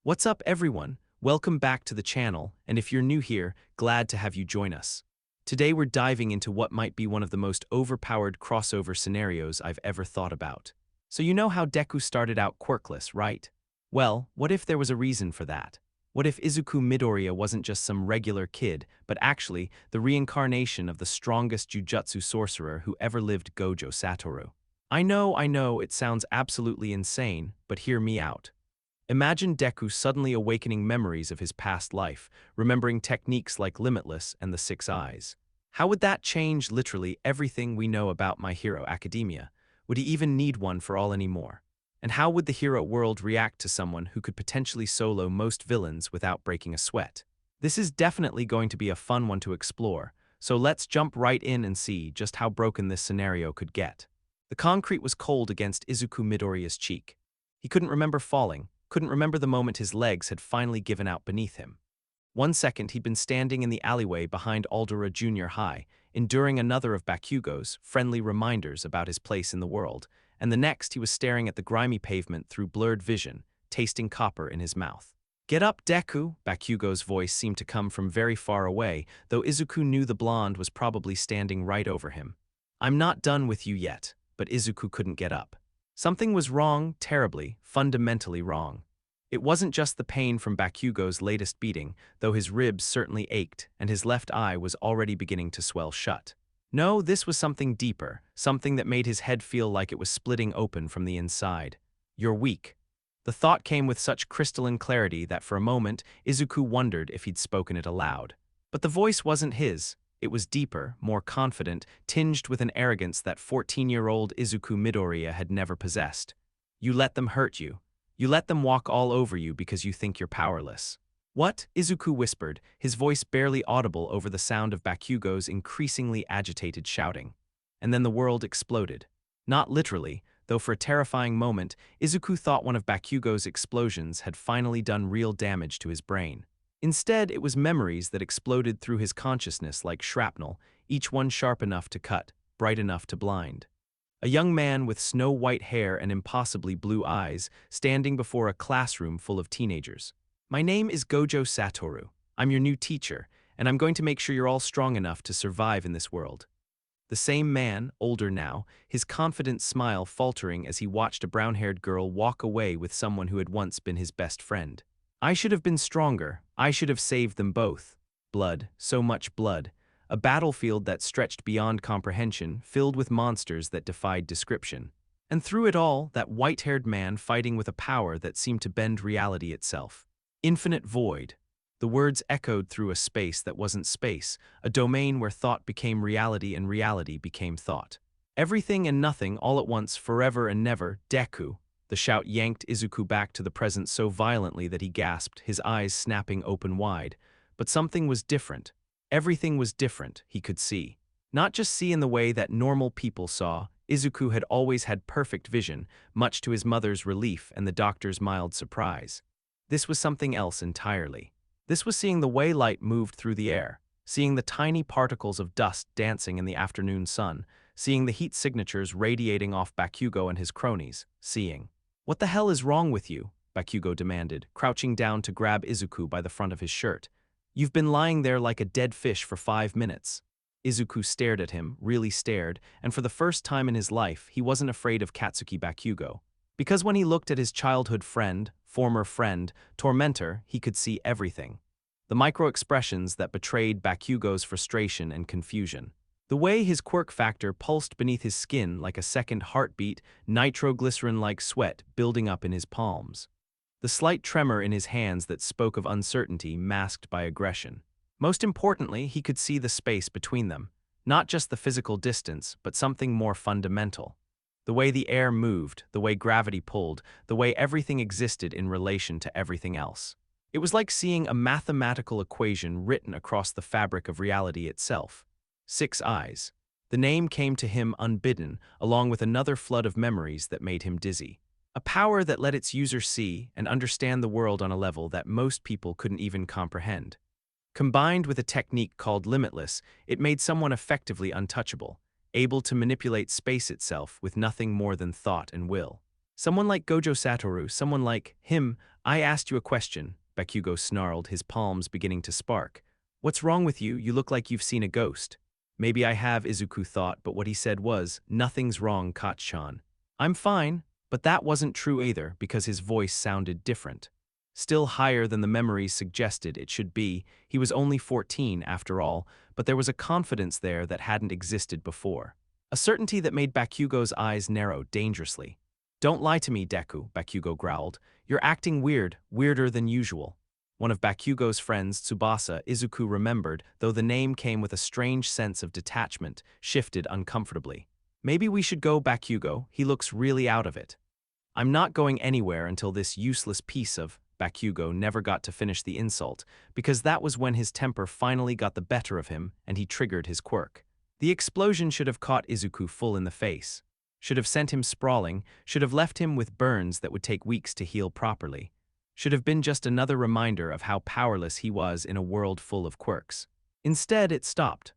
What's up, everyone? Welcome back to the channel, and if you're new here, glad to have you join us. Today we're diving into what might be one of the most overpowered crossover scenarios I've ever thought about. So you know how Deku started out quirkless, right? Well, what if there was a reason for that? What if Izuku Midoriya wasn't just some regular kid, but actually the reincarnation of the strongest Jujutsu sorcerer who ever lived, Gojo Satoru? I know, it sounds absolutely insane, but hear me out. Imagine Deku suddenly awakening memories of his past life, remembering techniques like Limitless and the Six Eyes. How would that change literally everything we know about My Hero Academia? Would he even need one for all anymore? And how would the hero world react to someone who could potentially solo most villains without breaking a sweat? This is definitely going to be a fun one to explore, so let's jump right in and see just how broken this scenario could get. The concrete was cold against Izuku Midoriya's cheek. He couldn't remember falling, couldn't remember the moment his legs had finally given out beneath him. 1 second he'd been standing in the alleyway behind Aldera Junior High, enduring another of Bakugo's friendly reminders about his place in the world, and the next he was staring at the grimy pavement through blurred vision, tasting copper in his mouth. "Get up, Deku!" Bakugo's voice seemed to come from very far away, though Izuku knew the blonde was probably standing right over him. "I'm not done with you yet," but Izuku couldn't get up. Something was wrong, terribly, fundamentally wrong. It wasn't just the pain from Bakugo's latest beating, though his ribs certainly ached and his left eye was already beginning to swell shut. No, this was something deeper, something that made his head feel like it was splitting open from the inside. "You're weak." The thought came with such crystalline clarity that for a moment, Izuku wondered if he'd spoken it aloud. But the voice wasn't his. It was deeper, more confident, tinged with an arrogance that 14-year-old Izuku Midoriya had never possessed. "You let them hurt you. You let them walk all over you because you think you're powerless." "What?" Izuku whispered, his voice barely audible over the sound of Bakugo's increasingly agitated shouting. And then the world exploded. Not literally, though for a terrifying moment, Izuku thought one of Bakugo's explosions had finally done real damage to his brain. Instead, it was memories that exploded through his consciousness like shrapnel, each one sharp enough to cut, bright enough to blind. A young man with snow-white hair and impossibly blue eyes, standing before a classroom full of teenagers. "My name is Gojo Satoru. I'm your new teacher, and I'm going to make sure you're all strong enough to survive in this world." The same man, older now, his confident smile faltering as he watched a brown-haired girl walk away with someone who had once been his best friend. "I should have been stronger. I should have saved them both." Blood, so much blood. A battlefield that stretched beyond comprehension, filled with monsters that defied description. And through it all, that white-haired man fighting with a power that seemed to bend reality itself. Infinite void. The words echoed through a space that wasn't space, a domain where thought became reality and reality became thought. Everything and nothing all at once, forever and never, Deku. The shout yanked Izuku back to the present so violently that he gasped, his eyes snapping open wide. But something was different. Everything was different, he could see. Not just see in the way that normal people saw. Izuku had always had perfect vision, much to his mother's relief and the doctor's mild surprise. This was something else entirely. This was seeing the way light moved through the air, seeing the tiny particles of dust dancing in the afternoon sun, seeing the heat signatures radiating off Bakugo and his cronies, seeing. "What the hell is wrong with you?" Bakugo demanded, crouching down to grab Izuku by the front of his shirt. "You've been lying there like a dead fish for 5 minutes." Izuku stared at him, really stared, and for the first time in his life, he wasn't afraid of Katsuki Bakugo. Because when he looked at his childhood friend, former friend, tormentor, he could see everything. The micro-expressions that betrayed Bakugo's frustration and confusion. The way his quirk factor pulsed beneath his skin like a second heartbeat, nitroglycerin-like sweat building up in his palms. The slight tremor in his hands that spoke of uncertainty masked by aggression. Most importantly, he could see the space between them. Not just the physical distance, but something more fundamental. The way the air moved, the way gravity pulled, the way everything existed in relation to everything else. It was like seeing a mathematical equation written across the fabric of reality itself. Six Eyes. The name came to him unbidden, along with another flood of memories that made him dizzy. A power that let its user see and understand the world on a level that most people couldn't even comprehend. Combined with a technique called Limitless, it made someone effectively untouchable, able to manipulate space itself with nothing more than thought and will. Someone like Gojo Satoru, someone like him, I asked you a question, Bakugo snarled, his palms beginning to spark. What's wrong with you? You look like you've seen a ghost. Maybe I have, Izuku thought, but what he said was, nothing's wrong, Kacchan. I'm fine, but that wasn't true either because his voice sounded different. Still higher than the memories suggested it should be, he was only 14 after all, but there was a confidence there that hadn't existed before. A certainty that made Bakugo's eyes narrow dangerously. Don't lie to me, Deku, Bakugo growled. You're acting weird, weirder than usual. One of Bakugo's friends, Tsubasa, Izuku remembered, though the name came with a strange sense of detachment, shifted uncomfortably. Maybe we should go, Bakugo, he looks really out of it. I'm not going anywhere until this useless piece of Bakugo never got to finish the insult, because that was when his temper finally got the better of him and he triggered his quirk. The explosion should have caught Izuku full in the face, should have sent him sprawling, should have left him with burns that would take weeks to heal properly, should have been just another reminder of how powerless he was in a world full of quirks. Instead, it stopped.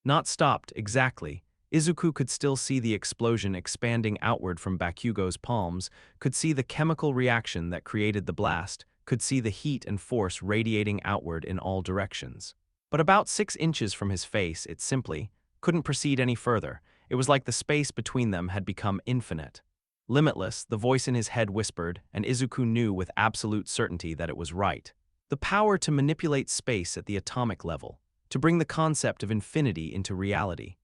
Not stopped, exactly. Izuku could still see the explosion expanding outward from Bakugo's palms, could see the chemical reaction that created the blast, could see the heat and force radiating outward in all directions. But about 6 inches from his face, it simply couldn't proceed any further. It was like the space between them had become infinite. Limitless, the voice in his head whispered, and Izuku knew with absolute certainty that it was right. The power to manipulate space at the atomic level, to bring the concept of infinity into reality.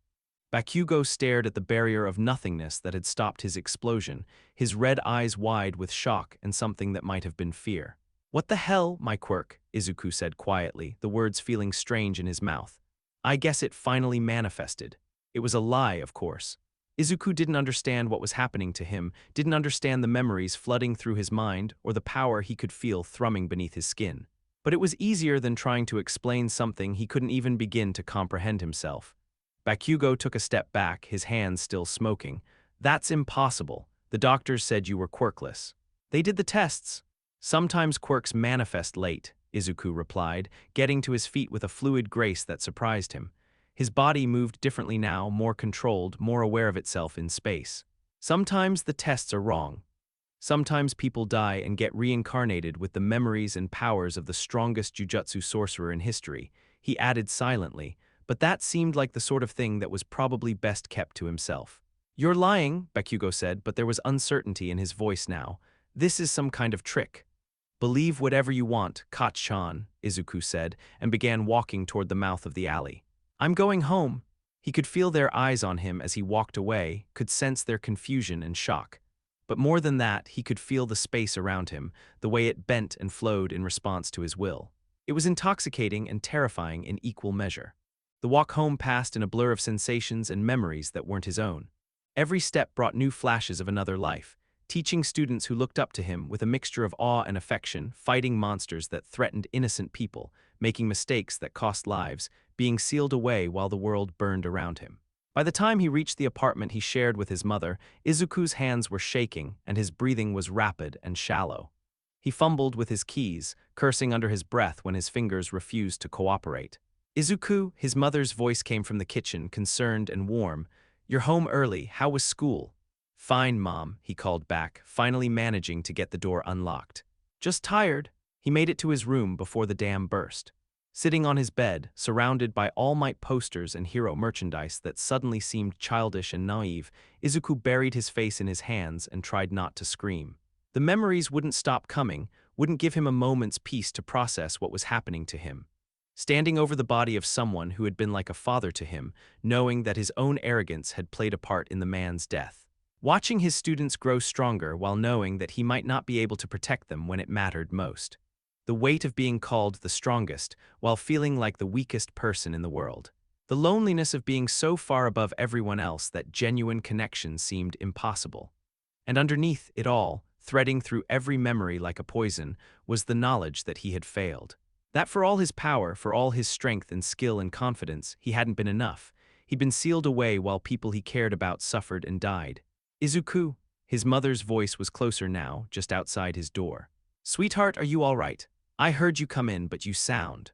Bakugo stared at the barrier of nothingness that had stopped his explosion, his red eyes wide with shock and something that might have been fear. What the hell, my quirk, Izuku said quietly, the words feeling strange in his mouth. I guess it finally manifested. It was a lie, of course. Izuku didn't understand what was happening to him, didn't understand the memories flooding through his mind or the power he could feel thrumming beneath his skin. But it was easier than trying to explain something he couldn't even begin to comprehend himself. Bakugo took a step back, his hands still smoking. That's impossible. The doctors said you were quirkless. They did the tests. Sometimes quirks manifest late, Izuku replied, getting to his feet with a fluid grace that surprised him. His body moved differently now, more controlled, more aware of itself in space. Sometimes the tests are wrong. Sometimes people die and get reincarnated with the memories and powers of the strongest jujutsu sorcerer in history, he added silently, but that seemed like the sort of thing that was probably best kept to himself. You're lying, Bakugo said, but there was uncertainty in his voice now. This is some kind of trick. Believe whatever you want, Kacchan, Izuku said, and began walking toward the mouth of the alley. I'm going home. He could feel their eyes on him as he walked away, could sense their confusion and shock. But more than that, he could feel the space around him, the way it bent and flowed in response to his will. It was intoxicating and terrifying in equal measure. The walk home passed in a blur of sensations and memories that weren't his own. Every step brought new flashes of another life, teaching students who looked up to him with a mixture of awe and affection, fighting monsters that threatened innocent people, making mistakes that cost lives, being sealed away while the world burned around him. By the time he reached the apartment he shared with his mother, Izuku's hands were shaking and his breathing was rapid and shallow. He fumbled with his keys, cursing under his breath when his fingers refused to cooperate. Izuku, his mother's voice came from the kitchen, concerned and warm. You're home early. How was school? Fine, Mom, he called back, finally managing to get the door unlocked. Just tired. He made it to his room before the dam burst. Sitting on his bed, surrounded by All Might posters and hero merchandise that suddenly seemed childish and naive, Izuku buried his face in his hands and tried not to scream. The memories wouldn't stop coming, wouldn't give him a moment's peace to process what was happening to him. Standing over the body of someone who had been like a father to him, knowing that his own arrogance had played a part in the man's death. Watching his students grow stronger while knowing that he might not be able to protect them when it mattered most. The weight of being called the strongest while feeling like the weakest person in the world. The loneliness of being so far above everyone else that genuine connection seemed impossible. And underneath it all, threading through every memory like a poison, was the knowledge that he had failed. That for all his power, for all his strength and skill and confidence, he hadn't been enough. He'd been sealed away while people he cared about suffered and died. Izuku, his mother's voice was closer now, just outside his door. Sweetheart, are you all right? I heard you come in, but you sound.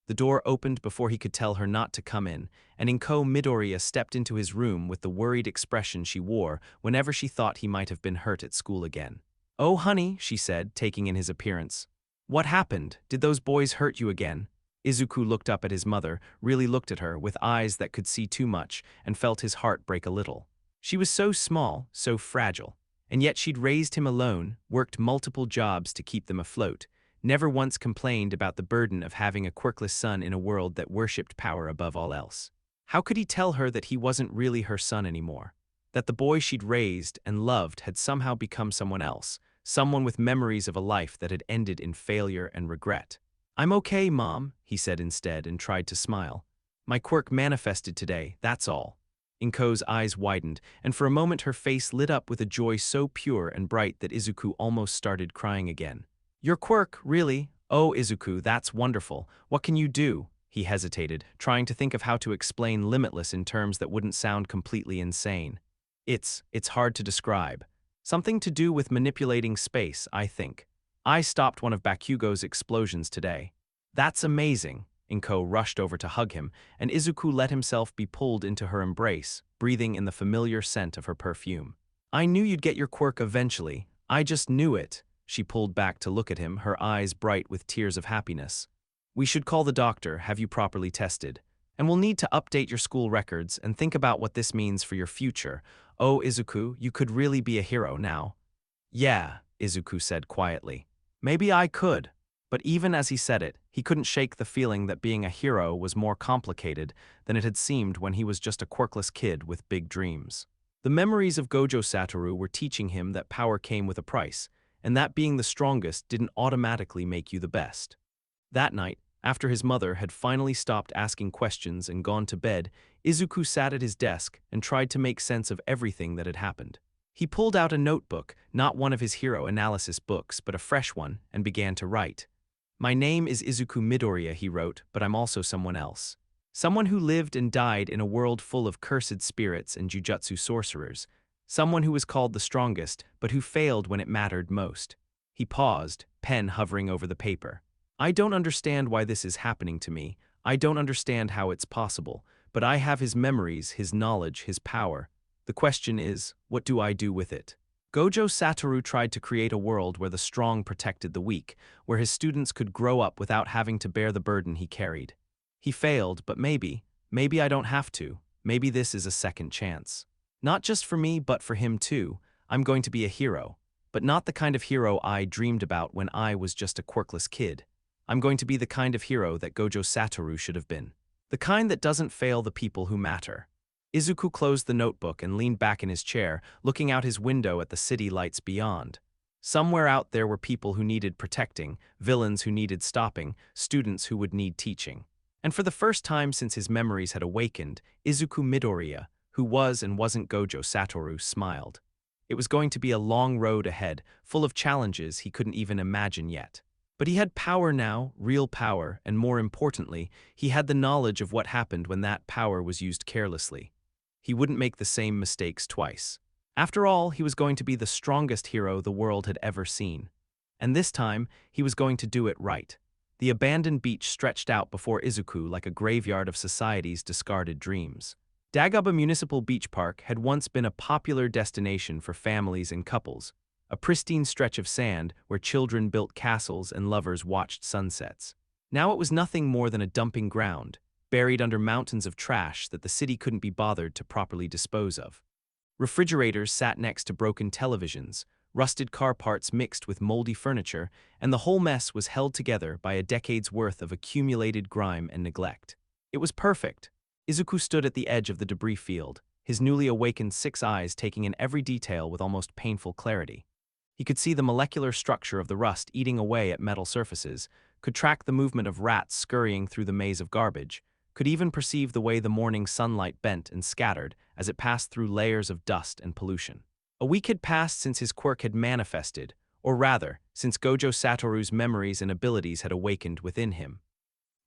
The door opened before he could tell her not to come in, and Inko Midoriya stepped into his room with the worried expression she wore whenever she thought he might have been hurt at school again. "Oh, honey," she said, taking in his appearance. "What happened? Did those boys hurt you again?" Izuku looked up at his mother, really looked at her, with eyes that could see too much, and felt his heart break a little. She was so small, so fragile, and yet she'd raised him alone, worked multiple jobs to keep them afloat, never once complained about the burden of having a quirkless son in a world that worshipped power above all else. How could he tell her that he wasn't really her son anymore? That the boy she'd raised and loved had somehow become someone else, someone with memories of a life that had ended in failure and regret. "I'm okay, Mom," he said instead and tried to smile. "My quirk manifested today, that's all." Inko's eyes widened, and for a moment her face lit up with a joy so pure and bright that Izuku almost started crying again. "Your quirk, really? Oh, Izuku, that's wonderful. What can you do?" He hesitated, trying to think of how to explain limitless in terms that wouldn't sound completely insane. It's hard to describe. Something to do with manipulating space, I think. I stopped one of Bakugo's explosions today." "That's amazing." Inko rushed over to hug him, and Izuku let himself be pulled into her embrace, breathing in the familiar scent of her perfume. "I knew you'd get your quirk eventually. I just knew it." She pulled back to look at him, her eyes bright with tears of happiness. "We should call the doctor, have you properly tested. And we'll need to update your school records and think about what this means for your future. Oh, Izuku, you could really be a hero now." "Yeah," Izuku said quietly. "Maybe I could." But even as he said it, he couldn't shake the feeling that being a hero was more complicated than it had seemed when he was just a quirkless kid with big dreams. The memories of Gojo Satoru were teaching him that power came with a price, and that being the strongest didn't automatically make you the best. That night, after his mother had finally stopped asking questions and gone to bed, Izuku sat at his desk and tried to make sense of everything that had happened. He pulled out a notebook, not one of his hero analysis books, but a fresh one, and began to write. "My name is Izuku Midoriya," he wrote, "but I'm also someone else. Someone who lived and died in a world full of cursed spirits and jujutsu sorcerers. Someone who was called the strongest, but who failed when it mattered most." He paused, pen hovering over the paper. "I don't understand why this is happening to me. I don't understand how it's possible, but I have his memories, his knowledge, his power. The question is, what do I do with it?" Gojo Satoru tried to create a world where the strong protected the weak, where his students could grow up without having to bear the burden he carried. He failed, but maybe I don't have to. Maybe this is a second chance. Not just for me, but for him too. I'm going to be a hero, but not the kind of hero I dreamed about when I was just a quirkless kid. I'm going to be the kind of hero that Gojo Satoru should have been. The kind that doesn't fail the people who matter. Izuku closed the notebook and leaned back in his chair, looking out his window at the city lights beyond. Somewhere out there were people who needed protecting, villains who needed stopping, students who would need teaching. And for the first time since his memories had awakened, Izuku Midoriya, who was and wasn't Gojo Satoru, smiled. It was going to be a long road ahead, full of challenges he couldn't even imagine yet. But he had power now, real power, and more importantly, he had the knowledge of what happened when that power was used carelessly. He wouldn't make the same mistakes twice. After all, he was going to be the strongest hero the world had ever seen. And this time, he was going to do it right. The abandoned beach stretched out before Izuku like a graveyard of society's discarded dreams. Dagaba Municipal Beach Park had once been a popular destination for families and couples, a pristine stretch of sand where children built castles and lovers watched sunsets. Now it was nothing more than a dumping ground, buried under mountains of trash that the city couldn't be bothered to properly dispose of. Refrigerators sat next to broken televisions, rusted car parts mixed with moldy furniture, and the whole mess was held together by a decade's worth of accumulated grime and neglect. It was perfect. Izuku stood at the edge of the debris field, his newly awakened six eyes taking in every detail with almost painful clarity. He could see the molecular structure of the rust eating away at metal surfaces, could track the movement of rats scurrying through the maze of garbage, could even perceive the way the morning sunlight bent and scattered as it passed through layers of dust and pollution. A week had passed since his quirk had manifested, or rather, since Gojo Satoru's memories and abilities had awakened within him.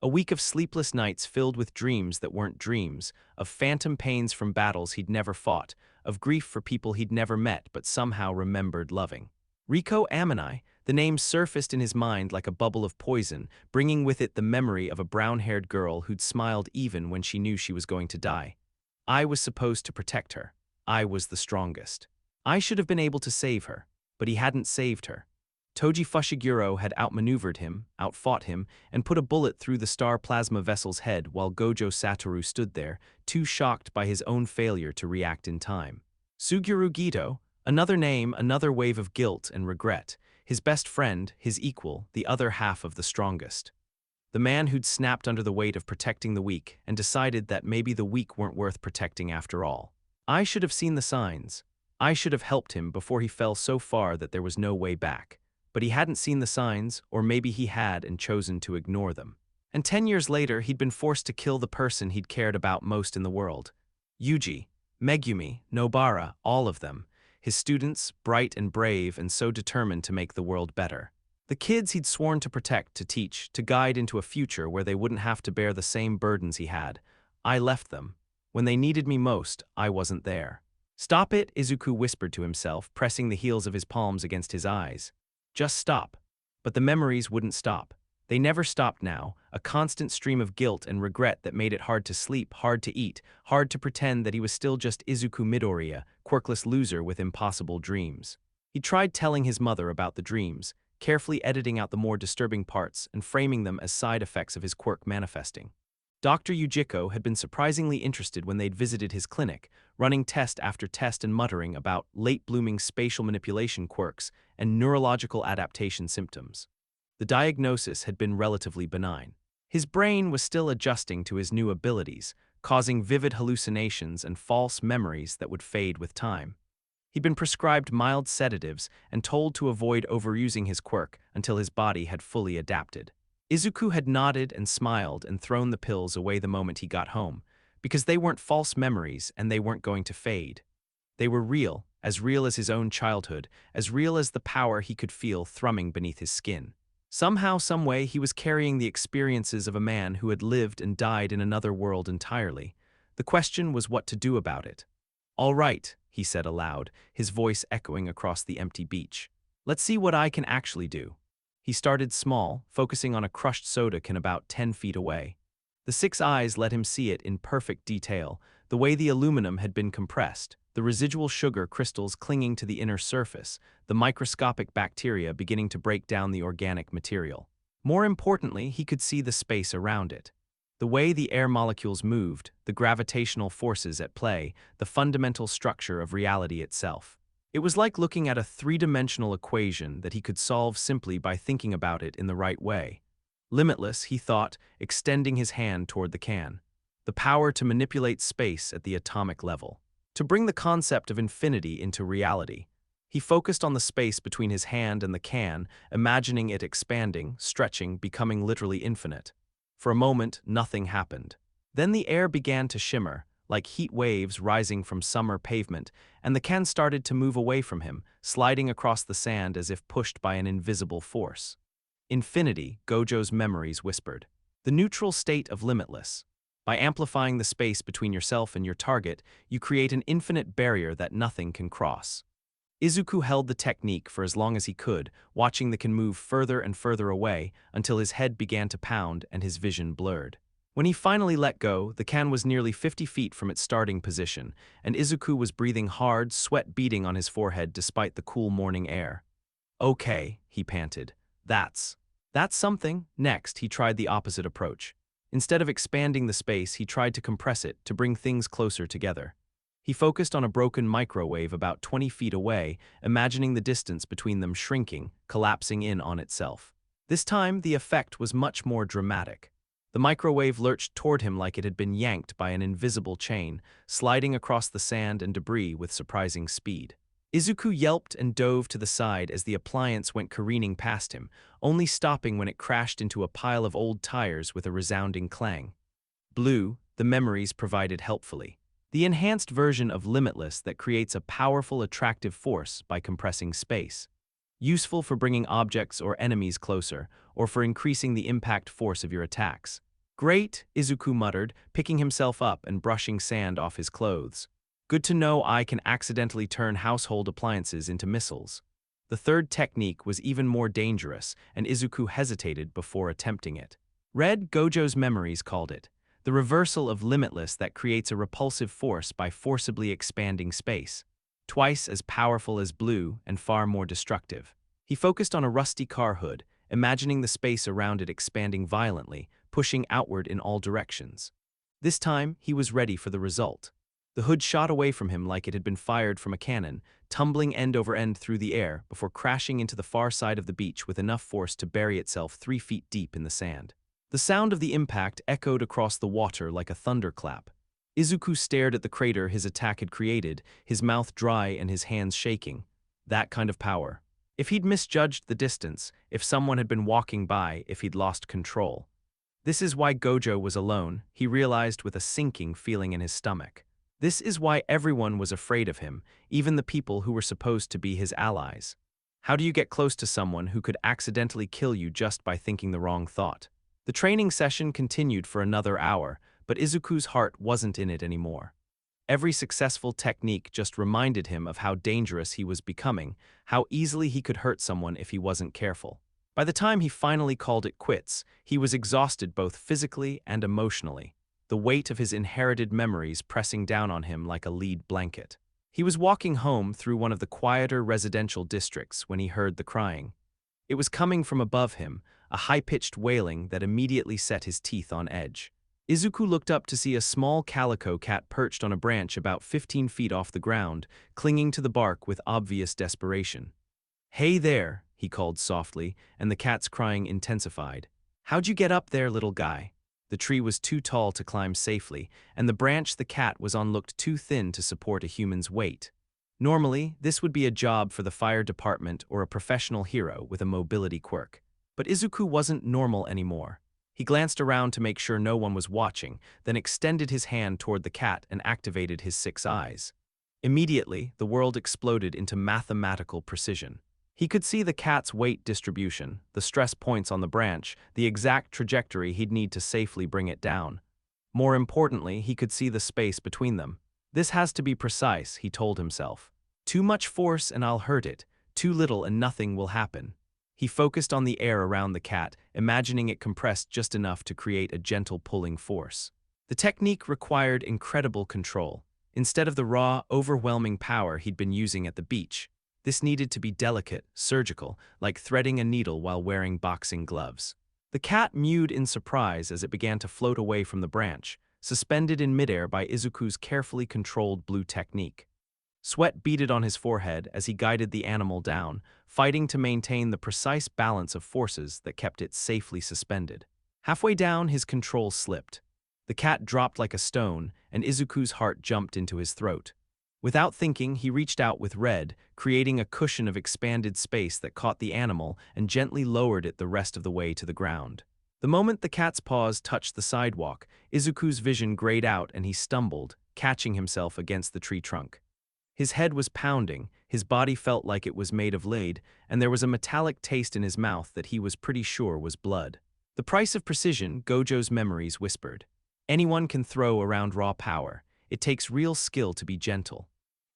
A week of sleepless nights filled with dreams that weren't dreams, of phantom pains from battles he'd never fought, of grief for people he'd never met but somehow remembered loving. Riko Amanai, the name surfaced in his mind like a bubble of poison, bringing with it the memory of a brown-haired girl who'd smiled even when she knew she was going to die. I was supposed to protect her. I was the strongest. I should have been able to save her. but he hadn't saved her. Toji Fushiguro had outmaneuvered him, outfought him, and put a bullet through the star plasma vessel's head while Gojo Satoru stood there, too shocked by his own failure to react in time. Suguru Gito, another name, another wave of guilt and regret, his best friend, his equal, the other half of the strongest. The man who'd snapped under the weight of protecting the weak and decided that maybe the weak weren't worth protecting after all. I should have seen the signs. I should have helped him before he fell so far that there was no way back. But he hadn't seen the signs, or maybe he had and chosen to ignore them. And 10 years later, he'd been forced to kill the person he'd cared about most in the world. Yuji, Megumi, Nobara, all of them. His students, bright and brave and so determined to make the world better. The kids he'd sworn to protect, to teach, to guide into a future where they wouldn't have to bear the same burdens he had. I left them. When they needed me most, I wasn't there. Stop it, Izuku whispered to himself, pressing the heels of his palms against his eyes. Just stop. But the memories wouldn't stop. They never stopped now, a constant stream of guilt and regret that made it hard to sleep, hard to eat, hard to pretend that he was still just Izuku Midoriya, quirkless loser with impossible dreams. He tried telling his mother about the dreams, carefully editing out the more disturbing parts and framing them as side effects of his quirk manifesting. Dr. Yujiko had been surprisingly interested when they'd visited his clinic, running test after test and muttering about late-blooming spatial manipulation quirks and neurological adaptation symptoms. The diagnosis had been relatively benign. His brain was still adjusting to his new abilities, causing vivid hallucinations and false memories that would fade with time. He'd been prescribed mild sedatives and told to avoid overusing his quirk until his body had fully adapted. Izuku had nodded and smiled and thrown the pills away the moment he got home, because they weren't false memories and they weren't going to fade. They were real as his own childhood, as real as the power he could feel thrumming beneath his skin. Somehow, someway, he was carrying the experiences of a man who had lived and died in another world entirely. The question was what to do about it. "All right," he said aloud, his voice echoing across the empty beach. "Let's see what I can actually do." He started small, focusing on a crushed soda can about 10 feet away. The six eyes let him see it in perfect detail, the way the aluminum had been compressed, the residual sugar crystals clinging to the inner surface, the microscopic bacteria beginning to break down the organic material. More importantly, he could see the space around it. The way the air molecules moved, the gravitational forces at play, the fundamental structure of reality itself. It was like looking at a three-dimensional equation that he could solve simply by thinking about it in the right way. Limitless, he thought, extending his hand toward the can. The power to manipulate space at the atomic level. To bring the concept of infinity into reality. He focused on the space between his hand and the can, imagining it expanding, stretching, becoming literally infinite. For a moment, nothing happened. Then the air began to shimmer, like heat waves rising from summer pavement, and the can started to move away from him, sliding across the sand as if pushed by an invisible force. Infinity, Gojo's memories whispered. The neutral state of limitless. By amplifying the space between yourself and your target, you create an infinite barrier that nothing can cross. Izuku held the technique for as long as he could, watching the can move further and further away until his head began to pound and his vision blurred. When he finally let go, the can was nearly 50 feet from its starting position, and Izuku was breathing hard, sweat beading on his forehead despite the cool morning air. "Okay," he panted. That's something." Next, he tried the opposite approach. Instead of expanding the space, he tried to compress it, to bring things closer together. He focused on a broken microwave about 20 feet away, imagining the distance between them shrinking, collapsing in on itself. This time, the effect was much more dramatic. The microwave lurched toward him like it had been yanked by an invisible chain, sliding across the sand and debris with surprising speed. Izuku yelped and dove to the side as the appliance went careening past him, only stopping when it crashed into a pile of old tires with a resounding clang. Blue, the memories provided helpfully. The enhanced version of Limitless that creates a powerful attractive force by compressing space. Useful for bringing objects or enemies closer, or for increasing the impact force of your attacks. "Great," Izuku muttered, picking himself up and brushing sand off his clothes. "Good to know I can accidentally turn household appliances into missiles." The third technique was even more dangerous, and Izuku hesitated before attempting it. Red, Gojo's memories called it. The reversal of Limitless that creates a repulsive force by forcibly expanding space. twice as powerful as blue and far more destructive. He focused on a rusty car hood, imagining the space around it expanding violently, pushing outward in all directions. This time, he was ready for the result. The hood shot away from him like it had been fired from a cannon, tumbling end over end through the air before crashing into the far side of the beach with enough force to bury itself 3 feet deep in the sand. The sound of the impact echoed across the water like a thunderclap. Izuku stared at the crater his attack had created, his mouth dry and his hands shaking. That kind of power. If he'd misjudged the distance, if someone had been walking by, if he'd lost control. This is why Gojo was alone, he realized with a sinking feeling in his stomach. This is why everyone was afraid of him, even the people who were supposed to be his allies. How do you get close to someone who could accidentally kill you just by thinking the wrong thought? The training session continued for another hour, but Izuku's heart wasn't in it anymore. Every successful technique just reminded him of how dangerous he was becoming, how easily he could hurt someone if he wasn't careful. By the time he finally called it quits, he was exhausted both physically and emotionally, the weight of his inherited memories pressing down on him like a lead blanket. He was walking home through one of the quieter residential districts when he heard the crying. It was coming from above him, a high-pitched wailing that immediately set his teeth on edge. Izuku looked up to see a small calico cat perched on a branch about 15 feet off the ground, clinging to the bark with obvious desperation. "Hey there," he called softly, and the cat's crying intensified. "How'd you get up there, little guy?" The tree was too tall to climb safely, and the branch the cat was on looked too thin to support a human's weight. Normally, this would be a job for the fire department or a professional hero with a mobility quirk. But Izuku wasn't normal anymore. He glanced around to make sure no one was watching, then extended his hand toward the cat and activated his 6 eyes. Immediately, the world exploded into mathematical precision. He could see the cat's weight distribution, the stress points on the branch, the exact trajectory he'd need to safely bring it down. More importantly, he could see the space between them. This has to be precise, he told himself. Too much force and I'll hurt it, too little and nothing will happen. He focused on the air around the cat, imagining it compressed just enough to create a gentle pulling force. The technique required incredible control. Instead of the raw, overwhelming power he'd been using at the beach, this needed to be delicate, surgical, like threading a needle while wearing boxing gloves. The cat mewed in surprise as it began to float away from the branch, suspended in midair by Izuku's carefully controlled blue technique. Sweat beaded on his forehead as he guided the animal down, fighting to maintain the precise balance of forces that kept it safely suspended. Halfway down, his control slipped. The cat dropped like a stone, and Izuku's heart jumped into his throat. Without thinking, he reached out with red, creating a cushion of expanded space that caught the animal and gently lowered it the rest of the way to the ground. The moment the cat's paws touched the sidewalk, Izuku's vision grayed out and he stumbled, catching himself against the tree trunk. His head was pounding, his body felt like it was made of lead, and there was a metallic taste in his mouth that he was pretty sure was blood. The price of precision, Gojo's memories whispered. Anyone can throw around raw power. It takes real skill to be gentle.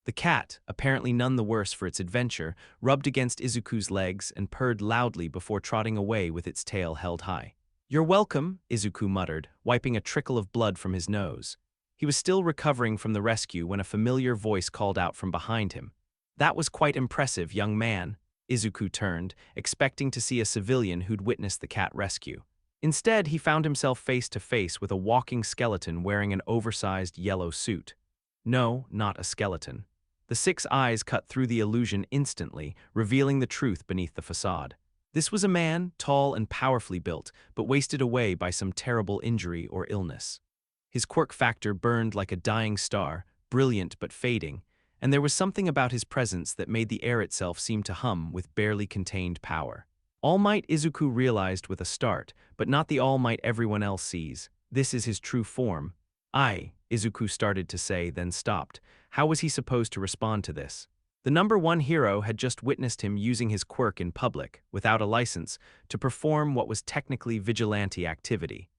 The cat, apparently none the worse for its adventure, rubbed against Izuku's legs and purred loudly before trotting away with its tail held high. "You're welcome," Izuku muttered, wiping a trickle of blood from his nose. He was still recovering from the rescue when a familiar voice called out from behind him. "That was quite impressive, young man." Izuku turned, expecting to see a civilian who'd witnessed the cat rescue. Instead, he found himself face to face with a walking skeleton wearing an oversized yellow suit. No, not a skeleton. The 6 eyes cut through the illusion instantly, revealing the truth beneath the facade. This was a man, tall and powerfully built, but wasted away by some terrible injury or illness. His quirk factor burned like a dying star, brilliant but fading, and there was something about his presence that made the air itself seem to hum with barely contained power. All Might Izuku realized with a start, but not the All Might everyone else sees. This is his true form. Izuku started to say, then stopped. How was he supposed to respond to this? The #1 hero had just witnessed him using his quirk in public, without a license, to perform what was technically vigilante activity.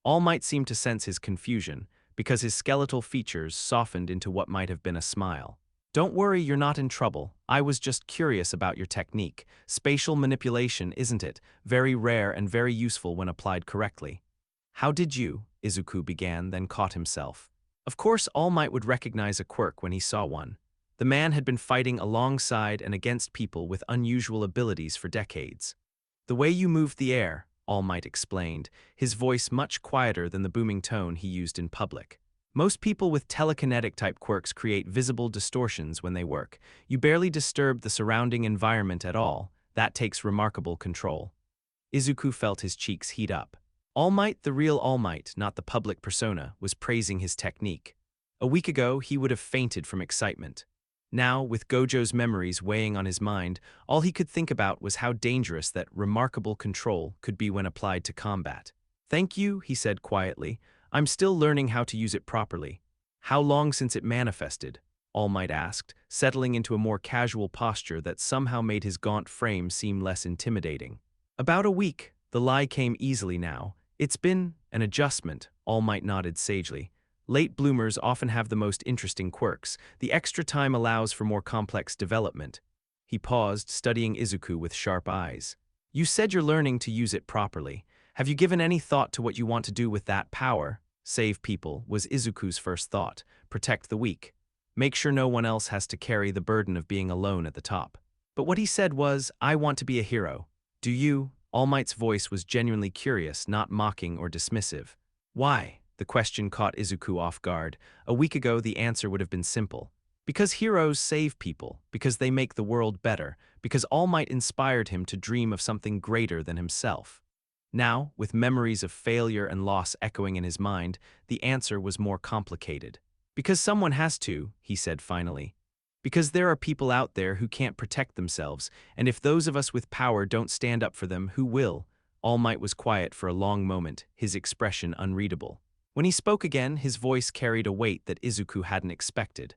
All Might seemed to sense his confusion, because his skeletal features softened into what might have been a smile. "Don't worry, you're not in trouble. I was just curious about your technique. Spatial manipulation, isn't it? Very rare and very useful when applied correctly." "How did you?" Izuku began, then caught himself. Of course, All Might would recognize a quirk when he saw one. The man had been fighting alongside and against people with unusual abilities for decades. "The way you moved the air," All Might explained, his voice much quieter than the booming tone he used in public. "Most people with telekinetic-type quirks create visible distortions when they work. You barely disturb the surrounding environment at all. That takes remarkable control." Izuku felt his cheeks heat up. All Might, the real All Might, not the public persona, was praising his technique. A week ago, he would have fainted from excitement. Now, with Gojo's memories weighing on his mind, all he could think about was how dangerous that remarkable control could be when applied to combat. "Thank you," he said quietly. "I'm still learning how to use it properly." "How long since it manifested?" All Might asked, settling into a more casual posture that somehow made his gaunt frame seem less intimidating. "About a week." The lie came easily now. "It's been an adjustment," All Might nodded sagely. "Late bloomers often have the most interesting quirks. The extra time allows for more complex development." He paused, studying Izuku with sharp eyes. "You said you're learning to use it properly. Have you given any thought to what you want to do with that power?" "Save people," was Izuku's first thought. "Protect the weak. Make sure no one else has to carry the burden of being alone at the top." But what he said was, "I want to be a hero." "Do you?" All Might's voice was genuinely curious, not mocking or dismissive. "Why?" The question caught Izuku off guard. A week ago, the answer would have been simple. Because heroes save people, because they make the world better, because All Might inspired him to dream of something greater than himself. Now, with memories of failure and loss echoing in his mind, the answer was more complicated. "Because someone has to," he said finally. "Because there are people out there who can't protect themselves, and if those of us with power don't stand up for them, who will?" All Might was quiet for a long moment, his expression unreadable. When he spoke again, his voice carried a weight that Izuku hadn't expected.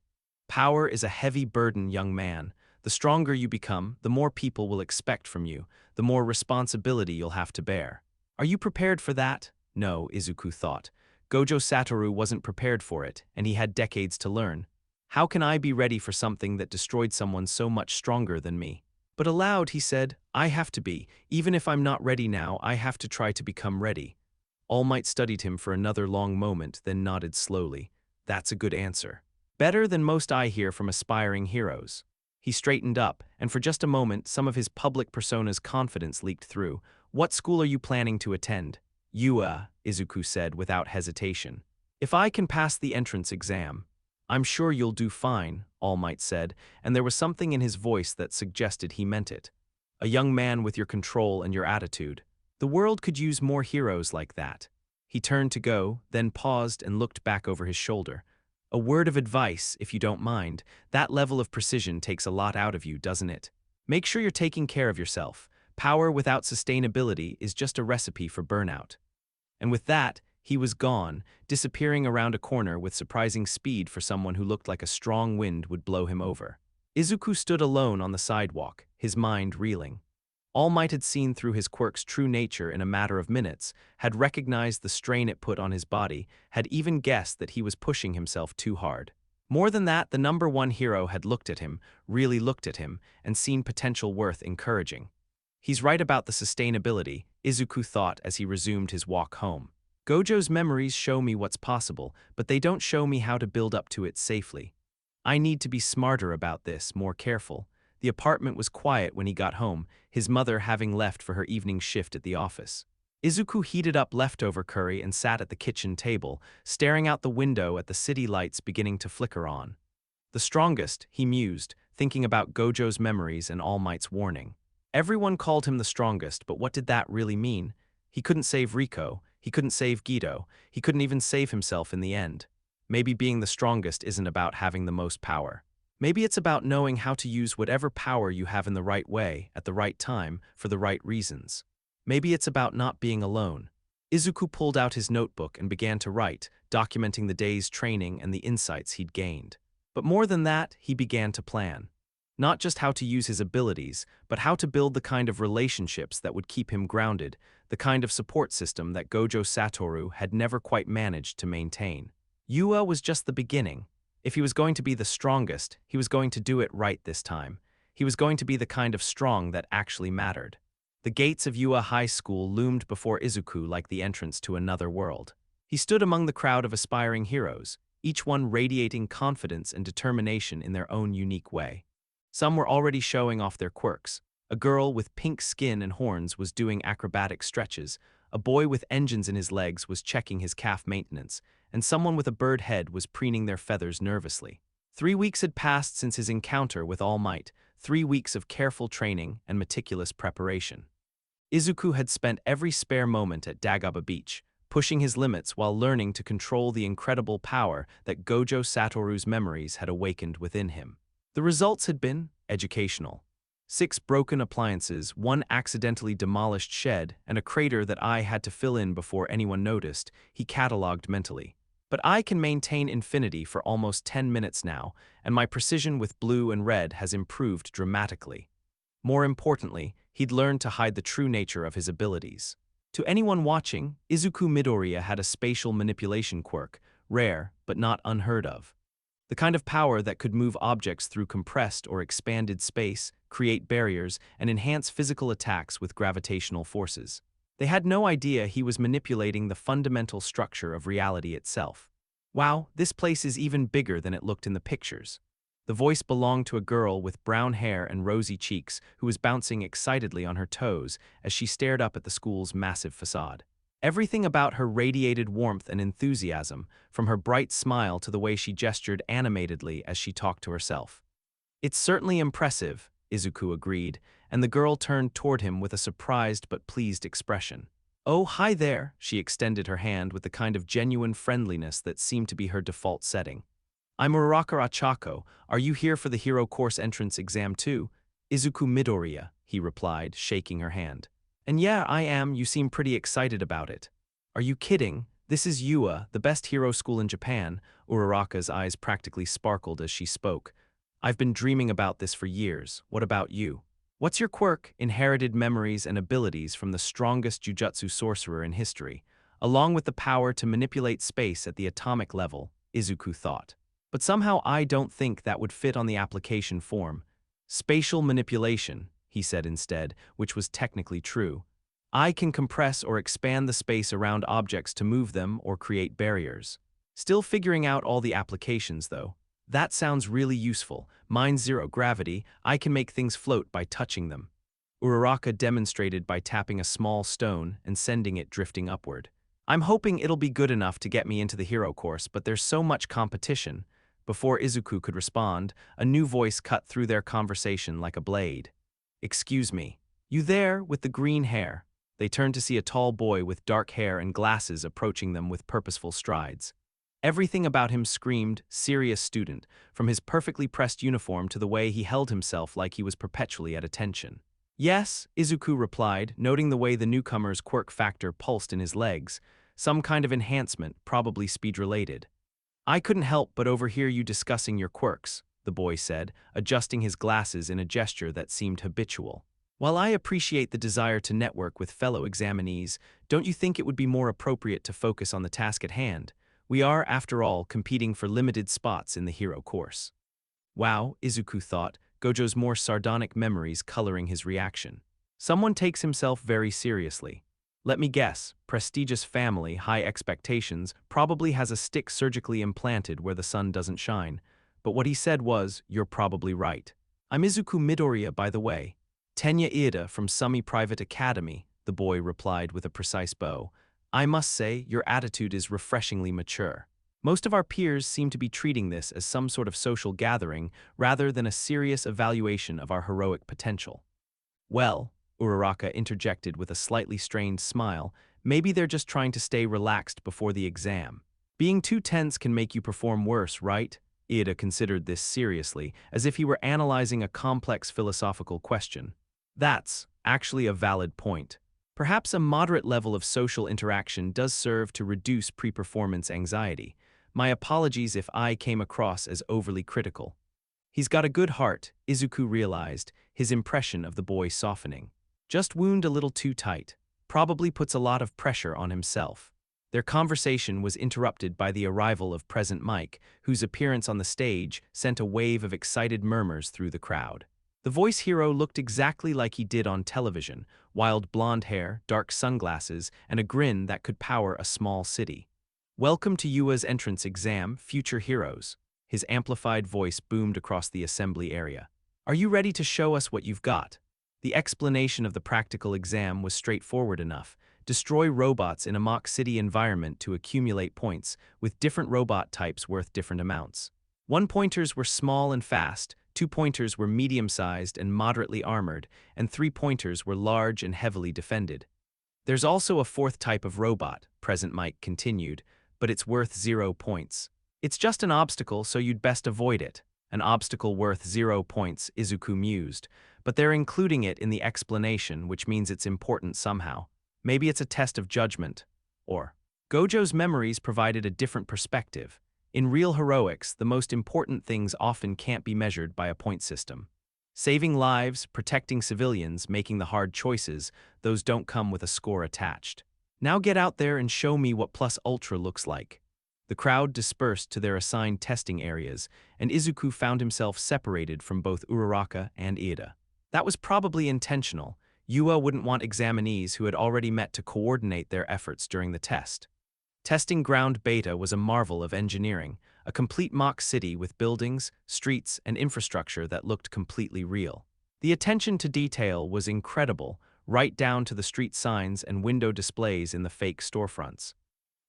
"Power is a heavy burden, young man. The stronger you become, the more people will expect from you, the more responsibility you'll have to bear." "Are you prepared for that?" No, Izuku thought. Gojo Satoru wasn't prepared for it, and he had decades to learn. "How can I be ready for something that destroyed someone so much stronger than me?" But aloud he said, "I have to be. Even if I'm not ready now, I have to try to become ready." All Might studied him for another long moment, then nodded slowly. "That's a good answer. Better than most I hear from aspiring heroes." He straightened up, and for just a moment, some of his public persona's confidence leaked through. "What school are you planning to attend?" Izuku said without hesitation. "If I can pass the entrance exam." "I'm sure you'll do fine," All Might said, and there was something in his voice that suggested he meant it. "A young man with your control and your attitude. The world could use more heroes like that." He turned to go, then paused and looked back over his shoulder. "A word of advice, if you don't mind. That level of precision takes a lot out of you, doesn't it? Make sure you're taking care of yourself. Power without sustainability is just a recipe for burnout." And with that, he was gone, disappearing around a corner with surprising speed for someone who looked like a strong wind would blow him over. Izuku stood alone on the sidewalk, his mind reeling. All Might had seen through his quirk's true nature in a matter of minutes, had recognized the strain it put on his body, had even guessed that he was pushing himself too hard. More than that, the number one hero had looked at him, really looked at him, and seen potential worth encouraging. He's right about the sustainability, Izuku thought as he resumed his walk home. Gojo's memories show me what's possible, but they don't show me how to build up to it safely. I need to be smarter about this, more careful. The apartment was quiet when he got home, his mother having left for her evening shift at the office. Izuku heated up leftover curry and sat at the kitchen table, staring out the window at the city lights beginning to flicker on. The strongest, he mused, thinking about Gojo's memories and All Might's warning. Everyone called him the strongest, but what did that really mean? He couldn't save Riko, he couldn't save Guido, he couldn't even save himself in the end. Maybe being the strongest isn't about having the most power. Maybe it's about knowing how to use whatever power you have in the right way, at the right time, for the right reasons. Maybe it's about not being alone. Izuku pulled out his notebook and began to write, documenting the day's training and the insights he'd gained. But more than that, he began to plan. Not just how to use his abilities, but how to build the kind of relationships that would keep him grounded, the kind of support system that Gojo Satoru had never quite managed to maintain. Yua was just the beginning. If he was going to be the strongest, he was going to do it right this time. He was going to be the kind of strong that actually mattered. The gates of Yua High School loomed before Izuku like the entrance to another world. He stood among the crowd of aspiring heroes, each one radiating confidence and determination in their own unique way. Some were already showing off their quirks. A girl with pink skin and horns was doing acrobatic stretches, a boy with engines in his legs was checking his calf maintenance, and someone with a bird head was preening their feathers nervously. 3 weeks had passed since his encounter with All Might, 3 weeks of careful training and meticulous preparation. Izuku had spent every spare moment at Dagaba Beach, pushing his limits while learning to control the incredible power that Gojo Satoru's memories had awakened within him. The results had been educational. 6 broken appliances, 1 accidentally demolished shed, and a crater that I had to fill in before anyone noticed, he catalogued mentally. But I can maintain infinity for almost 10 minutes now, and my precision with blue and red has improved dramatically. More importantly, he'd learned to hide the true nature of his abilities. To anyone watching, Izuku Midoriya had a spatial manipulation quirk, rare but not unheard of. The kind of power that could move objects through compressed or expanded space, create barriers, and enhance physical attacks with gravitational forces. They had no idea he was manipulating the fundamental structure of reality itself. Wow, this place is even bigger than it looked in the pictures. The voice belonged to a girl with brown hair and rosy cheeks who was bouncing excitedly on her toes as she stared up at the school's massive facade. Everything about her radiated warmth and enthusiasm, from her bright smile to the way she gestured animatedly as she talked to herself. "It's certainly impressive," Izuku agreed, and the girl turned toward him with a surprised but pleased expression. "Oh, hi there," she extended her hand with the kind of genuine friendliness that seemed to be her default setting. "I'm Uraraka Achako. Are you here for the Hero Course entrance exam too?" "Izuku Midoriya," he replied, shaking her hand. "And yeah, I am. You seem pretty excited about it." "Are you kidding? This is UA, the best hero school in Japan." Uraraka's eyes practically sparkled as she spoke. "I've been dreaming about this for years. What about you?" "What's your quirk?" "Inherited memories and abilities from the strongest jujutsu sorcerer in history, along with the power to manipulate space at the atomic level," Izuku thought. "But somehow I don't think that would fit on the application form." "Spatial manipulation," he said instead, which was technically true. "I can compress or expand the space around objects to move them or create barriers." "Still figuring out all the applications, though." "That sounds really useful. Mine's zero gravity. I can make things float by touching them." Uraraka demonstrated by tapping a small stone and sending it drifting upward. "I'm hoping it'll be good enough to get me into the hero course, but there's so much competition." Before Izuku could respond, a new voice cut through their conversation like a blade. "Excuse me. You there, with the green hair?" They turned to see a tall boy with dark hair and glasses approaching them with purposeful strides. Everything about him screamed, serious student, from his perfectly pressed uniform to the way he held himself like he was perpetually at attention. "Yes," Izuku replied, noting the way the newcomer's quirk factor pulsed in his legs, some kind of enhancement, probably speed-related. "I couldn't help but overhear you discussing your quirks," the boy said, adjusting his glasses in a gesture that seemed habitual. "While I appreciate the desire to network with fellow examinees, don't you think it would be more appropriate to focus on the task at hand? We are, after all, competing for limited spots in the hero course." Wow, Izuku thought, Gojo's more sardonic memories coloring his reaction. "Someone takes himself very seriously. Let me guess, prestigious family, high expectations, probably has a stick surgically implanted where the sun doesn't shine." But what he said was, "You're probably right. I'm Izuku Midoriya, by the way." "Tenya Ida from Sumi Private Academy," the boy replied with a precise bow. "I must say, your attitude is refreshingly mature. Most of our peers seem to be treating this as some sort of social gathering rather than a serious evaluation of our heroic potential." "Well," Uraraka interjected with a slightly strained smile, "maybe they're just trying to stay relaxed before the exam. Being too tense can make you perform worse, right?" Ida considered this seriously, as if he were analyzing a complex philosophical question. "That's actually a valid point. Perhaps a moderate level of social interaction does serve to reduce pre-performance anxiety. My apologies if I came across as overly critical." "He's got a good heart," Izuku realized, his impression of the boy softening. "Just wound a little too tight. Probably puts a lot of pressure on himself." Their conversation was interrupted by the arrival of Present Mike, whose appearance on the stage sent a wave of excited murmurs through the crowd. The voice hero looked exactly like he did on television, wild blonde hair, dark sunglasses, and a grin that could power a small city. Welcome to Yua's entrance exam, future heroes. His amplified voice boomed across the assembly area. Are you ready to show us what you've got? The explanation of the practical exam was straightforward enough. Destroy robots in a mock city environment to accumulate points, with different robot types worth different amounts. 1-pointers were small and fast, 2-pointers were medium-sized and moderately armored, and 3-pointers were large and heavily defended. There's also a 4th type of robot, Present Mike continued, but it's worth 0 points. It's just an obstacle, so you'd best avoid it. An obstacle worth 0 points, Izuku mused, but they're including it in the explanation, which means it's important somehow. Maybe it's a test of judgment. Or, Gojo's memories provided a different perspective. In real heroics, the most important things often can't be measured by a point system. Saving lives, protecting civilians, making the hard choices, those don't come with a score attached. Now get out there and show me what Plus Ultra looks like. The crowd dispersed to their assigned testing areas, and Izuku found himself separated from both Uraraka and Iida. That was probably intentional. Yua wouldn't want examinees who had already met to coordinate their efforts during the test. Testing Ground Beta was a marvel of engineering, a complete mock city with buildings, streets, and infrastructure that looked completely real. The attention to detail was incredible, right down to the street signs and window displays in the fake storefronts.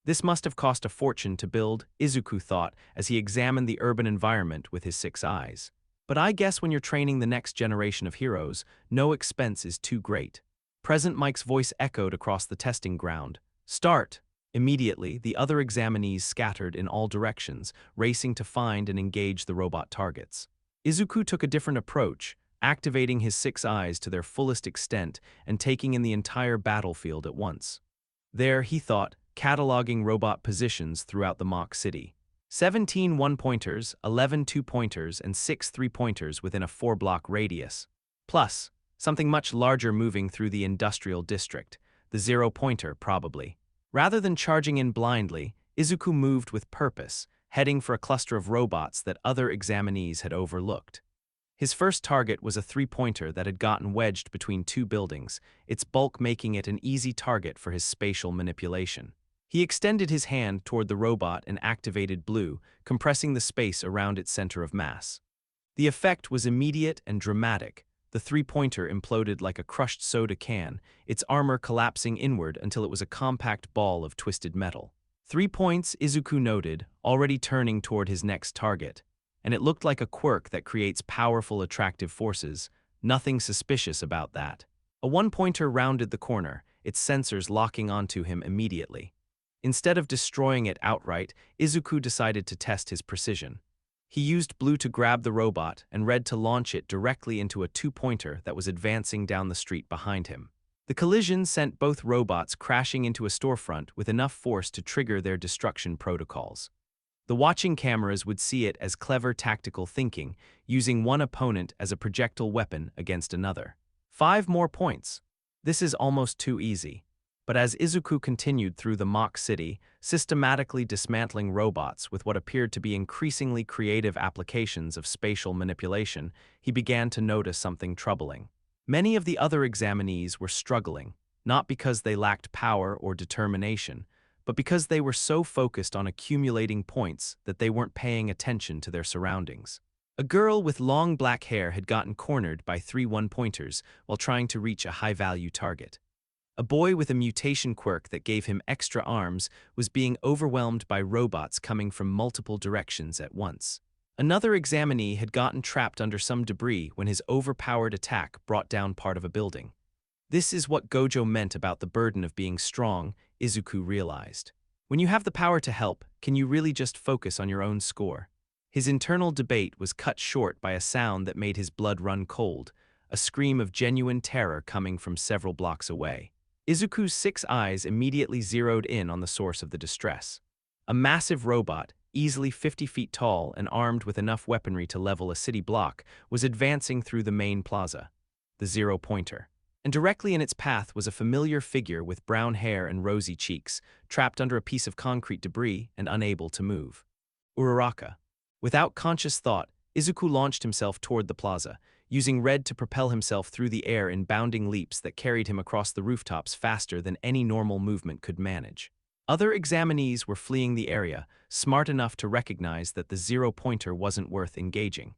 This must have cost a fortune to build, Izuku thought as he examined the urban environment with his 6 eyes. But I guess when you're training the next generation of heroes, no expense is too great. Present Mike's voice echoed across the testing ground. Start! Immediately, the other examinees scattered in all directions, racing to find and engage the robot targets. Izuku took a different approach, activating his 6 eyes to their fullest extent and taking in the entire battlefield at once. There, he thought, cataloging robot positions throughout the mock city. 17 1-pointers, 11 2-pointers, and 6 3-pointers within a 4-block radius. Plus, something much larger moving through the industrial district, the 0-pointer probably. Rather than charging in blindly, Izuku moved with purpose, heading for a cluster of robots that other examinees had overlooked. His first target was a 3-pointer that had gotten wedged between 2 buildings, its bulk making it an easy target for his spatial manipulation. He extended his hand toward the robot and activated blue, compressing the space around its center of mass. The effect was immediate and dramatic. The 3-pointer imploded like a crushed soda can, its armor collapsing inward until it was a compact ball of twisted metal. 3 points, Izuku noted, already turning toward his next target. And it looked like a quirk that creates powerful attractive forces. Nothing suspicious about that. A 1-pointer rounded the corner, its sensors locking onto him immediately. Instead of destroying it outright, Izuku decided to test his precision. He used blue to grab the robot and red to launch it directly into a 2-pointer that was advancing down the street behind him. The collision sent both robots crashing into a storefront with enough force to trigger their destruction protocols. The watching cameras would see it as clever tactical thinking, using one opponent as a projectile weapon against another. 5 more points. This is almost too easy. But as Izuku continued through the mock city, systematically dismantling robots with what appeared to be increasingly creative applications of spatial manipulation, he began to notice something troubling. Many of the other examinees were struggling, not because they lacked power or determination, but because they were so focused on accumulating points that they weren't paying attention to their surroundings. A girl with long black hair had gotten cornered by 3 1-pointers while trying to reach a high-value target. A boy with a mutation quirk that gave him extra arms was being overwhelmed by robots coming from multiple directions at once. Another examinee had gotten trapped under some debris when his overpowered attack brought down part of a building. This is what Gojo meant about the burden of being strong, Izuku realized. When you have the power to help, can you really just focus on your own score? His internal debate was cut short by a sound that made his blood run cold, a scream of genuine terror coming from several blocks away. Izuku's 6 eyes immediately zeroed in on the source of the distress. A massive robot, easily 50 feet tall and armed with enough weaponry to level a city block, was advancing through the main plaza, the 0-pointer. And directly in its path was a familiar figure with brown hair and rosy cheeks, trapped under a piece of concrete debris and unable to move. Uraraka. Without conscious thought, Izuku launched himself toward the plaza, using red to propel himself through the air in bounding leaps that carried him across the rooftops faster than any normal movement could manage. Other examinees were fleeing the area, smart enough to recognize that the zero-pointer wasn't worth engaging.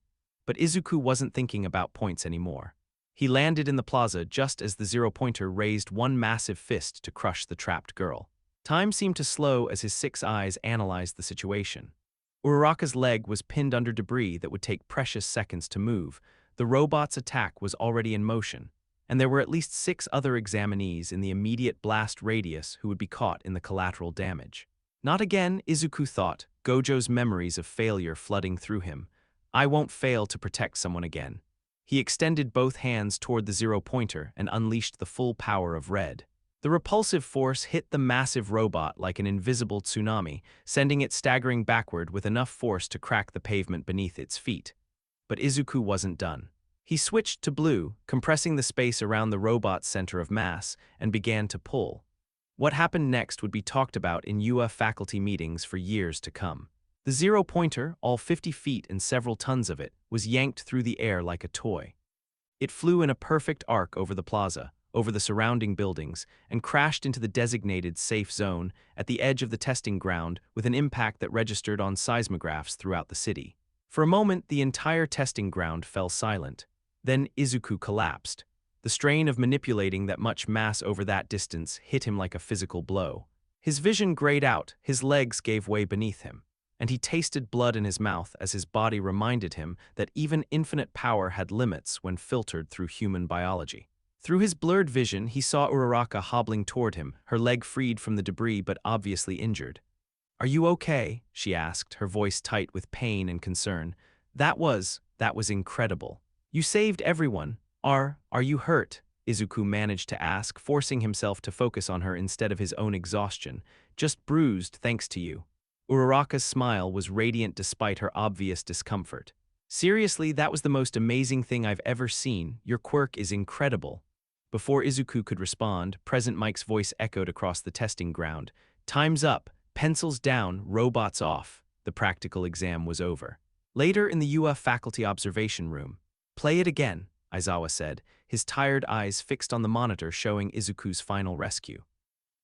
But Izuku wasn't thinking about points anymore. He landed in the plaza just as the zero-pointer raised one massive fist to crush the trapped girl. Time seemed to slow as his 6 eyes analyzed the situation. Uraraka's leg was pinned under debris that would take precious seconds to move. The robot's attack was already in motion, and there were at least 6 other examinees in the immediate blast radius who would be caught in the collateral damage. Not again, Izuku thought, Gojo's memories of failure flooding through him. I won't fail to protect someone again. He extended both hands toward the zero-pointer and unleashed the full power of red. The repulsive force hit the massive robot like an invisible tsunami, sending it staggering backward with enough force to crack the pavement beneath its feet. But Izuku wasn't done. He switched to blue, compressing the space around the robot's center of mass, and began to pull. What happened next would be talked about in UA faculty meetings for years to come. The zero-pointer, all 50 feet and several tons of it, was yanked through the air like a toy. It flew in a perfect arc over the plaza, over the surrounding buildings, and crashed into the designated safe zone at the edge of the testing ground with an impact that registered on seismographs throughout the city. For a moment, the entire testing ground fell silent. Then Izuku collapsed. The strain of manipulating that much mass over that distance hit him like a physical blow. His vision grayed out, his legs gave way beneath him, and he tasted blood in his mouth as his body reminded him that even infinite power had limits when filtered through human biology. Through his blurred vision, he saw Uraraka hobbling toward him, her leg freed from the debris but obviously injured. "Are you okay?" she asked, her voice tight with pain and concern. That was incredible. You saved everyone. Are you hurt?" Izuku managed to ask, forcing himself to focus on her instead of his own exhaustion. "Just bruised, thanks to you." Uraraka's smile was radiant despite her obvious discomfort. "Seriously, that was the most amazing thing I've ever seen. Your quirk is incredible." Before Izuku could respond, Present Mike's voice echoed across the testing ground. "Time's up. Pencils down, robots off." The practical exam was over. Later in the UA faculty observation room, "Play it again," Aizawa said, his tired eyes fixed on the monitor showing Izuku's final rescue.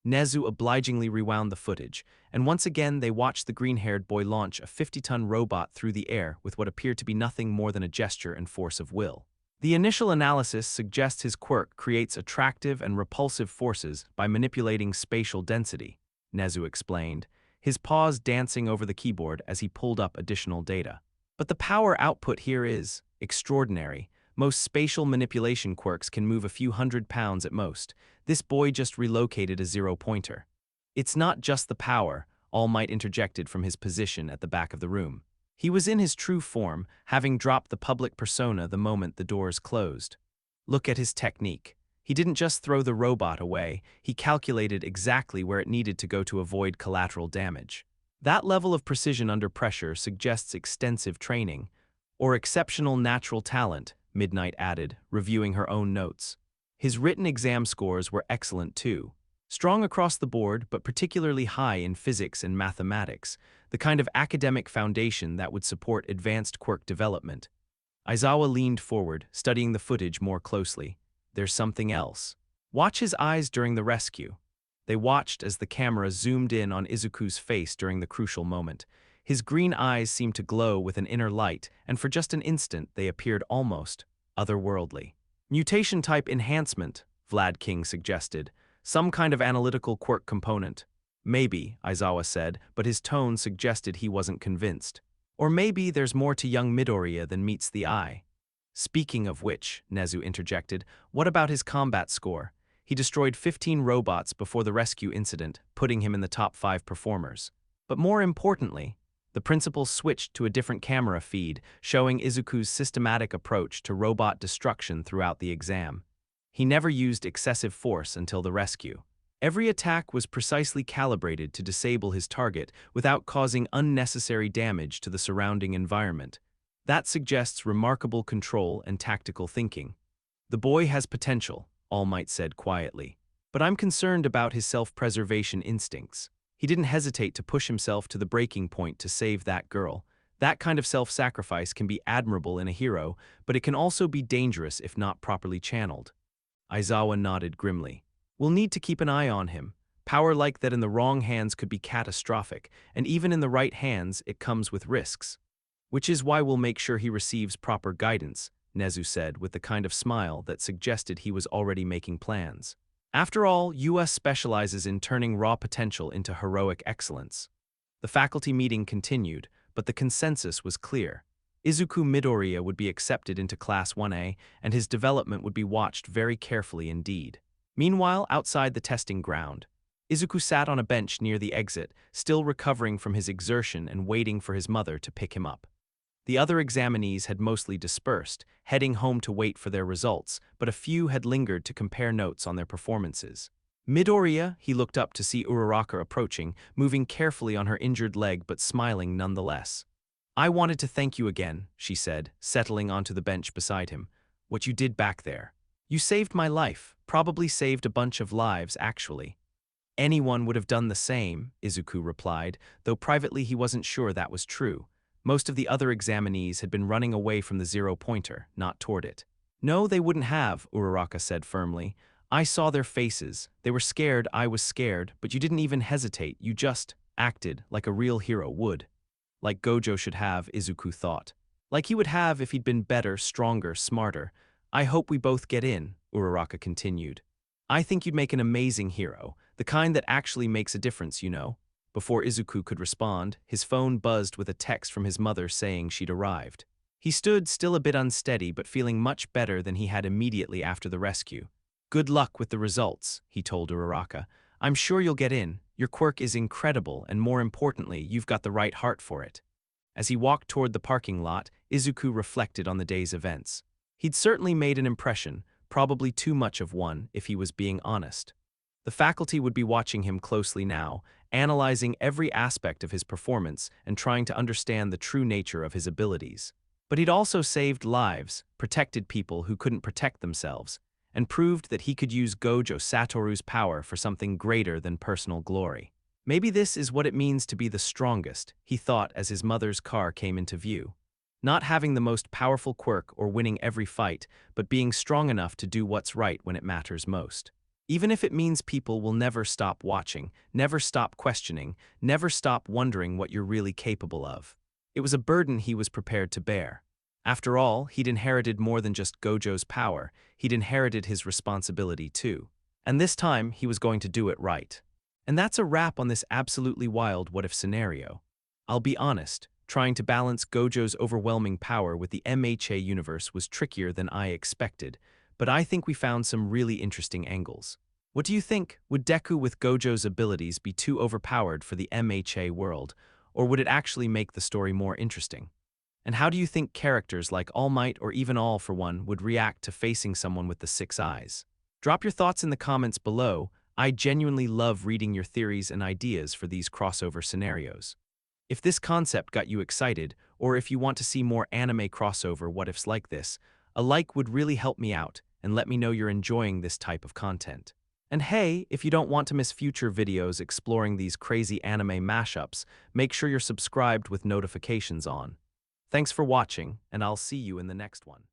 Nezu obligingly rewound the footage, and once again they watched the green-haired boy launch a 50-ton robot through the air with what appeared to be nothing more than a gesture and force of will. The initial analysis suggests his quirk creates attractive and repulsive forces by manipulating spatial density, Nezu explained, his paws dancing over the keyboard as he pulled up additional data. But the power output here is extraordinary. Most spatial manipulation quirks can move a few 100 pounds at most. This boy just relocated a zero-pointer. "It's not just the power," All Might interjected from his position at the back of the room. He was in his true form, having dropped the public persona the moment the doors closed. "Look at his technique. He didn't just throw the robot away, he calculated exactly where it needed to go to avoid collateral damage. That level of precision under pressure suggests extensive training, or exceptional natural talent," Midnight added, reviewing her own notes. His written exam scores were excellent too. Strong across the board, but particularly high in physics and mathematics, the kind of academic foundation that would support advanced quirk development. Aizawa leaned forward, studying the footage more closely. "There's something else. Watch his eyes during the rescue." They watched as the camera zoomed in on Izuku's face during the crucial moment. His green eyes seemed to glow with an inner light, and for just an instant they appeared almost otherworldly. "Mutation-type enhancement," Vlad King suggested. "Some kind of analytical quirk component." "Maybe," Aizawa said, but his tone suggested he wasn't convinced. "Or maybe there's more to young Midoriya than meets the eye." "Speaking of which," Nezu interjected, "what about his combat score? He destroyed 15 robots before the rescue incident, putting him in the top 5 performers. But more importantly," the principal switched to a different camera feed, showing Izuku's systematic approach to robot destruction throughout the exam. He never used excessive force until the rescue. Every attack was precisely calibrated to disable his target without causing unnecessary damage to the surrounding environment. That suggests remarkable control and tactical thinking. "The boy has potential," All Might said quietly, "but I'm concerned about his self-preservation instincts. He didn't hesitate to push himself to the breaking point to save that girl. That kind of self-sacrifice can be admirable in a hero, but it can also be dangerous if not properly channeled." Aizawa nodded grimly. "We'll need to keep an eye on him, Power like that in the wrong hands could be catastrophic, and even in the right hands, it comes with risks. Which is why we'll make sure he receives proper guidance, Nezu said with the kind of smile that suggested he was already making plans. After all, US specializes in turning raw potential into heroic excellence. The faculty meeting continued, but the consensus was clear. Izuku Midoriya would be accepted into Class 1A, and his development would be watched very carefully indeed. Meanwhile, outside the testing ground, Izuku sat on a bench near the exit, still recovering from his exertion and waiting for his mother to pick him up. The other examinees had mostly dispersed, heading home to wait for their results, but a few had lingered to compare notes on their performances. Midoriya, he looked up to see Uraraka approaching, moving carefully on her injured leg but smiling nonetheless. "I wanted to thank you again," she said, settling onto the bench beside him. "What you did back there. You saved my life, probably saved a bunch of lives, actually." "Anyone would have done the same," Izuku replied, though privately he wasn't sure that was true. Most of the other examinees had been running away from the zero-pointer, not toward it. "No, they wouldn't have," Uraraka said firmly. "I saw their faces. They were scared, I was scared, but you didn't even hesitate, you just acted like a real hero would." Like Gojo should have, Izuku thought. Like he would have if he'd been better, stronger, smarter. "I hope we both get in," Uraraka continued. "I think you'd make an amazing hero, the kind that actually makes a difference, you know." Before Izuku could respond, his phone buzzed with a text from his mother saying she'd arrived. He stood, still a bit unsteady but feeling much better than he had immediately after the rescue. "Good luck with the results," he told Uraraka. "I'm sure you'll get in. Your quirk is incredible, and more importantly, you've got the right heart for it." As he walked toward the parking lot, Izuku reflected on the day's events. He'd certainly made an impression, probably too much of one, if he was being honest. The faculty would be watching him closely now, analyzing every aspect of his performance and trying to understand the true nature of his abilities. But he'd also saved lives, protected people who couldn't protect themselves, and proved that he could use Gojo Satoru's power for something greater than personal glory. Maybe this is what it means to be the strongest, he thought as his mother's car came into view. Not having the most powerful quirk or winning every fight, but being strong enough to do what's right when it matters most. Even if it means people will never stop watching, never stop questioning, never stop wondering what you're really capable of. It was a burden he was prepared to bear. After all, he'd inherited more than just Gojo's power, he'd inherited his responsibility too. And this time, he was going to do it right. And that's a wrap on this absolutely wild what-if scenario. I'll be honest, trying to balance Gojo's overwhelming power with the MHA universe was trickier than I expected, but I think we found some really interesting angles. What do you think? Would Deku with Gojo's abilities be too overpowered for the MHA world, or would it actually make the story more interesting? And how do you think characters like All Might or even All for One would react to facing someone with the 6 eyes? Drop your thoughts in the comments below. I genuinely love reading your theories and ideas for these crossover scenarios. If this concept got you excited, or if you want to see more anime crossover what-ifs like this, a like would really help me out and let me know you're enjoying this type of content. And hey, if you don't want to miss future videos exploring these crazy anime mashups, make sure you're subscribed with notifications on. Thanks for watching, and I'll see you in the next one.